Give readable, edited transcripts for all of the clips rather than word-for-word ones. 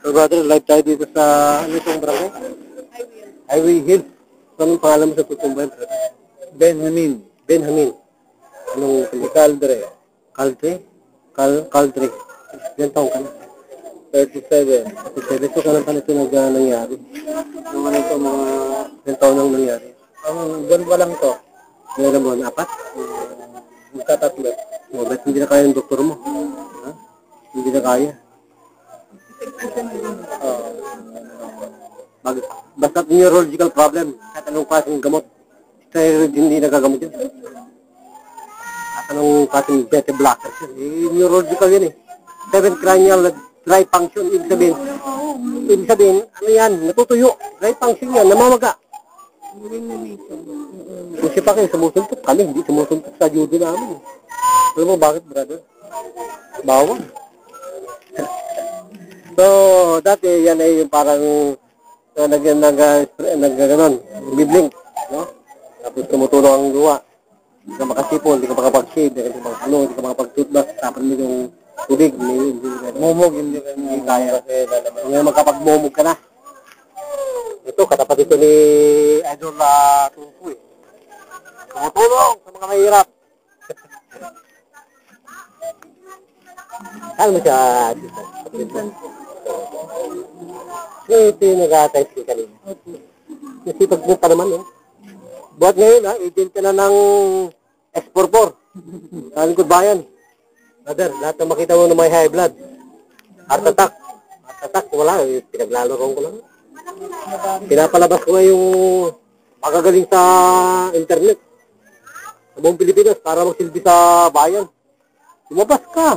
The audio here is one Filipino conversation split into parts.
So brother, live tayo dito sa, ano itong barangay? Highway Hills. Anong pangalan mo sa tutumbayan? Benjamin. Benjamin. Anong Caldre? Caldre? Caldre. Ilan taong ka na? 37. 37. So kailan pa nito nangyari? Ano ito mga ilang taon nang nangyari? Buwan pa lang to. Meron buwan? 4? Magkatatlo. O, ba't hindi na kaya yung doktor mo? Ha? Hindi na kaya. Basta neurological problem, at anong klaseng gamot, steroid hindi nagagamot yun. At anong klaseng beta blockers yun, neurological yun eh. 7 cranial dry function, ibig sabihin, ano yan, natutuyo, dry function yan, namamaga. Kasi pa kayo, sumusuntok kami, hindi sumusuntok sa judo namin. Alam mo bakit, brother? Bawal. So, dati yan ay yung parang nag-ganon, biblink, no? Tapos tumutulong ang luha. Hindi ka makasipon, hindi ka makapag-shave, hindi ka makapag-ano, hindi ka makapag-toothbrush, tapan mo yung tubig, mumog, hindi kaya. Ngayon magkapag-mumog ka na. Ito, katapat ito ni Idol Tungku eh. Tumutulong sa mga mahirap. Saan mo siya? Ito yung nag-a-type ko kanina. Nasipag mo pa naman, eh. Buhat ngayon, ha? Agent ka na ng S44. Sa lingkod bayan. Brother, lahat na makita mo na may high blood. Heart attack. Heart attack, wala. Pinaglalaro ko lang. Pinapalabas ko nga yung magagaling sa internet. Sa buong Pilipinas, para magsilbi sa bayan. Lumabas ka.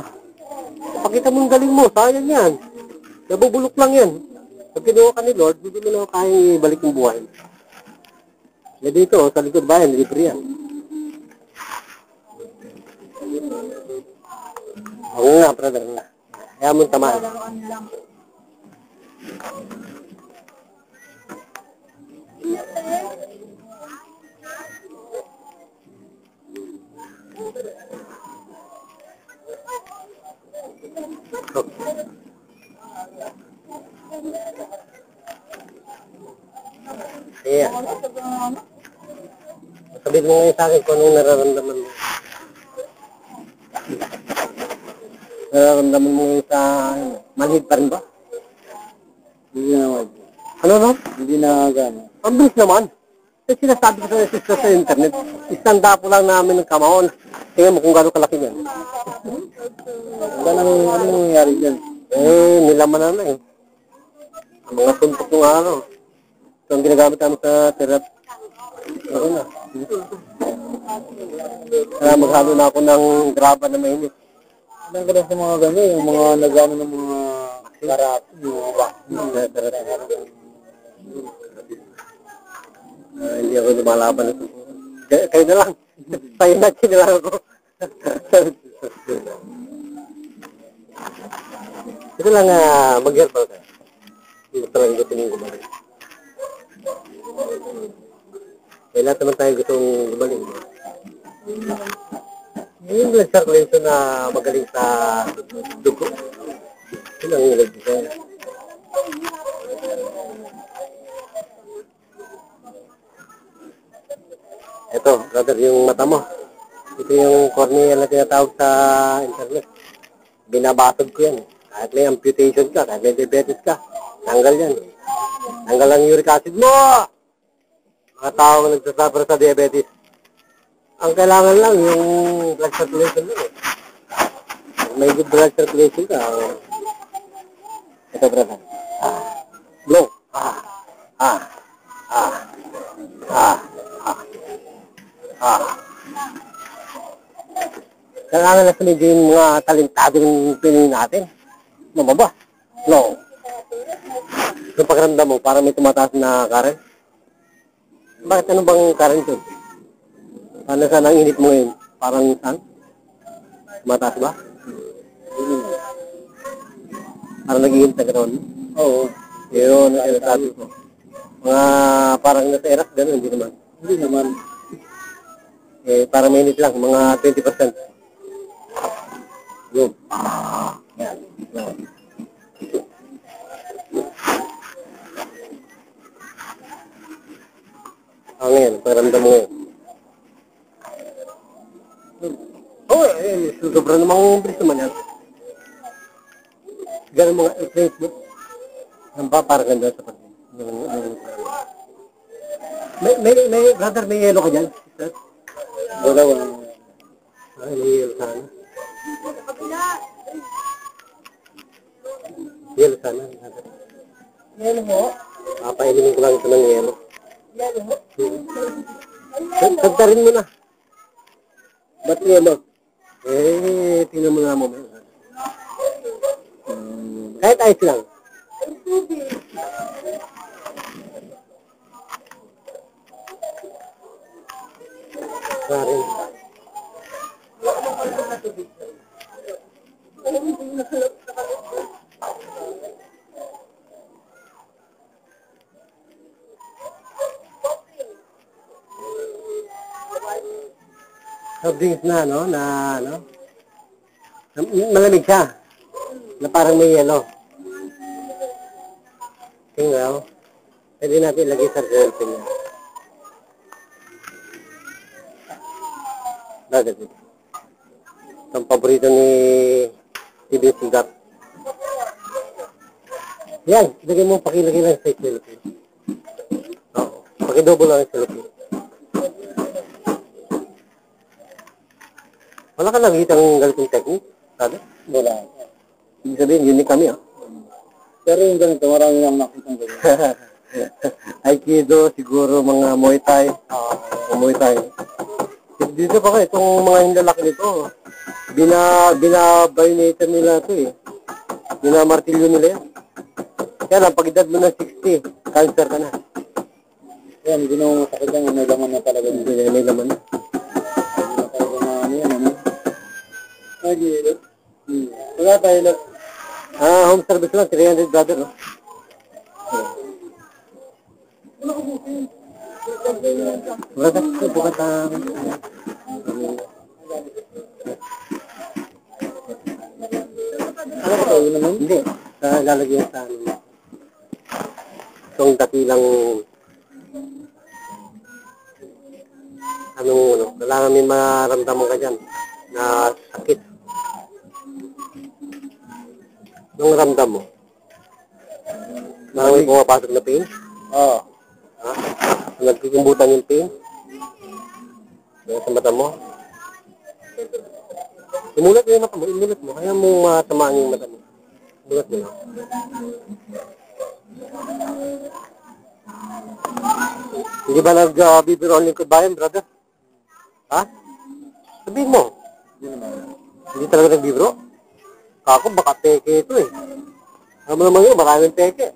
Pakita mo yung galing mo. Sayang yan. Nabubulok lang yan. Pag kinuha ka ni Lord, hindi mo na kayang ibalik yung buhay. Yan dito, sa likod bayan, libre yan. Oo nga, brother nga. Kaya mo tamaan. Yeah. Sabihin mo ngayon sa akin kung anong nararamdaman mo. Nararamdaman mo ngayon sa manhid pa rin ba? Hindi naman. Ano no? Hindi na gano'n. Ang bilis naman. Kasi sinasabi ko sa sister sa internet, istanda po lang namin ng kamahon. Tingnan mo kung gano'ng kalaki yan. Anong nangyari dyan? Nilaman na eh. Ang mga suntok ng araw. Ito ang ginagamit namin sa therapy. Ano na. Kaya maghalo na ako ng graba na mainit. Anong gano'n sa mga gano'n? Yung mga nagano ng mga therapy. Yung mga therapy. Hindi ako lumalaban. Kayo na lang. Tayo natin na lang ako. Ito lang mag-herbal ka. Hindi talagang gusto nyo gumaling. Kaya lahat naman tayo gustong gumaling. Yung blood circulation na magaling sa dugo. Yun ang ilagay ko. Ito, brother, yung mata mo. Ito yung cornea na tinatawag sa internet. Binabasag ko yan. Kahit may amputation ka, kahit may diabetes ka, tanggal yan. Tanggal ang uric acid mo! Mga taong nagsasuffer sa diabetes. Ang kailangan lang yung blood circulation lang eh. May good blood circulation ka. Ito, brother. Blow. Kailangan na sunod yung mga talentadong Pinoy natin. Mababa. No. Yung pakiramdam mo, parang may tumataas na current. Bakit ano bang current yun? Ano saan ang init mo ngayon? Parang saan? Tumataas ba? Parang nag-iinit na gano'n? Oo. Yun, ano sabi ko. Mga parang nasa eras, gano'n, hindi naman. Hindi naman. Parang mainit lang, mga 20%. Yun. Yan. Ngayon, pakiramdam mo ngayon. Oo, sobra namang bilis naman yan. Ganun mga Facebook. Ang ba, parang ganda sa pagkain. Brother, may yelo ka dyan? Wala. Ay, may yelo sana. Yelo sana. Yelo mo? Papailimin ko lang ito ng yelo. Yelo mo? Sagdarin mo na. Ba't yelo? Tingnan mo nga mo. Kahit ice lang. Marin. Soft na, no? Malamig siya. Na parang may yelo. Tingnan. Pwede natin ilagay sa cellphone niya. Bagay ito. Ang paborito ni TV Sigat. Yan, ilagay mo, pakilagay lang sa cellphone. Oo, pakidouble lang sa cellphone. Wala ka nakikita ng ganitong technique? Sabi? Wala. Ibig sabihin, unique kami, ah. Pero yung ganito, marami nang nakikita ng ganito. Aikido, siguro mga Muay Thai. Muay Thai. Dito pa kayo, itong mga hinlalaki nito, binabayonatan nila ito eh. Binamartilyo nila yan. Kaya lang, pag edad mo na 60, cancer ka na. Yan, hindi na masakit yan, may laman na talaga. May laman na. Hindi na talaga na ano yan, ano? Aikido? Wala tayo lang. Home service lang, 300 brother, no? Bukat ano ba ito? Naman? Hindi. Lalagyan sa ano. Itong dakilang kailangan may maramdaman ka dyan na sakit. Anong ramdam mo? Parang may pumapasok na pain? Oo. Ha? Nagkikumbutan yung pain? Sa mata mo? Imulat mo yung mata mo, imulat mo. Kaya mo matamaan yung mata mo. Imulat mo. Hindi ba nag-bibiro ang lingkod bayan, brother? Ha? Sabihin mo. Hindi talaga nagbibiro? Ako, baka peke ito eh. Alam mo naman yun, maraming peke.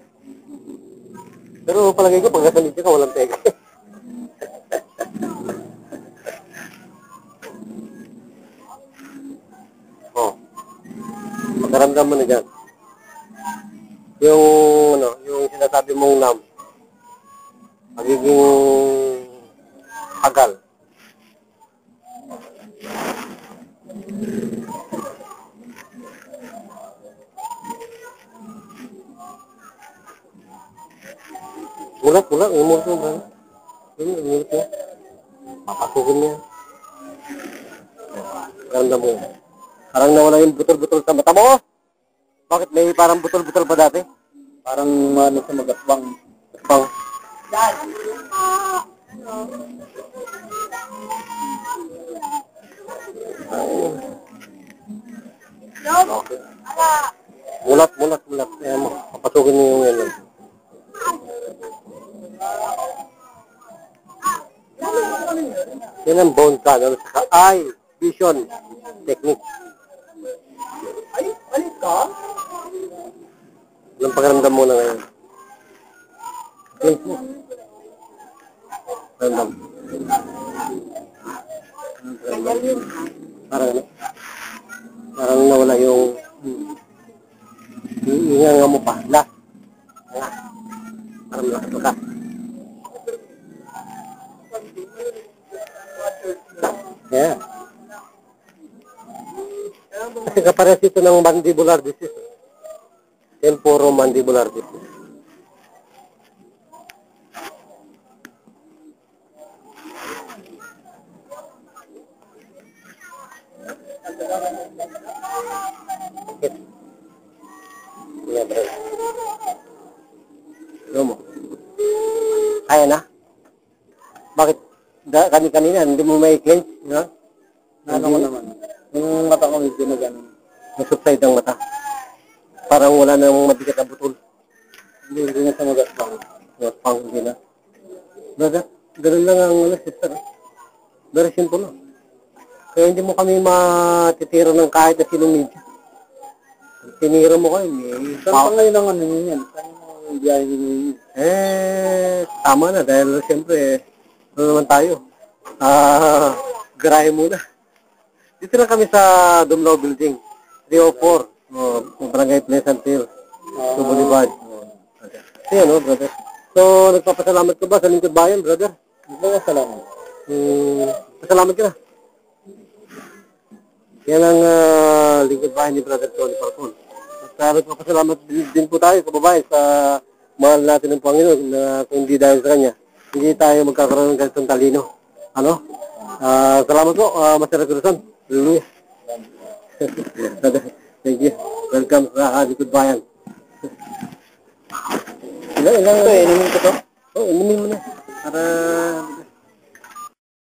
Pero palagay ko, pag nasa media ka, walang peke. Magkaramdam mo na dyan. Yung sinasabi mong magiging agal. Mulat, umulat mo ba? Umulat mo. Papasukin niya. Magkaramdam mo. Parang nawala yung butol-butol sa mata mo. Bakit? May parang butol-butol pa dati? Parang sa magasbang. Gasbang. Dad! Okay. Mulat. Ayan mo. Papasukin mo yung yan. Yan ang bone canal sa eye vision technique. Alis ka? Anong pakiramdam mo na ngayon? Pakiramdam. Parang nawala yung nga mo pa. Parang lakas ka. Yeah. Kasi kapares ito ng mandibular disease. Temporomandibular disease. Kaya bro. Ano mo? Kaya na? Bakit? Kanina, hindi mo may cleanse, ha? Ano ko naman? Yung mata ko medyo na gano'n. Nasubside ang mata. Parang wala nang mabigat na butol. Hindi na sa magatpang. Pang hindi na. Brother, ganun lang ang sister. Very simple lang. Kaya hindi mo kami matitira ng kahit na sinong media. Tinira mo kayo. Saan pa ngayon ang ano yun yan? Saan yung biyahe nyo yun? Tama na dahil siyempre, ano naman tayo? Garahe muna. Dito lang kami sa Dumlao Building. 304. Barangay Pleasant Hill. Boulevard. Ayan, brother. So, nagpapasalamat ka ba sa lingkod bayan, brother? Nagpapasalamat. Pasalamat ka na. Yan ang lingkod bayan ni Brother Tony Parcon. At nagpapasalamat din po tayo, kababayan, sa mahal natin ng Panginoon na kung hindi dahil sa Kanya, hindi tayo magkakaroon ng ganitong talino. Ano? Salamat po, Master Cruzon. Hallelujah. Thank you. Welcome sa lingkod bayan. Ilang ito, inumin ko to? Oo, inumin mo na. Para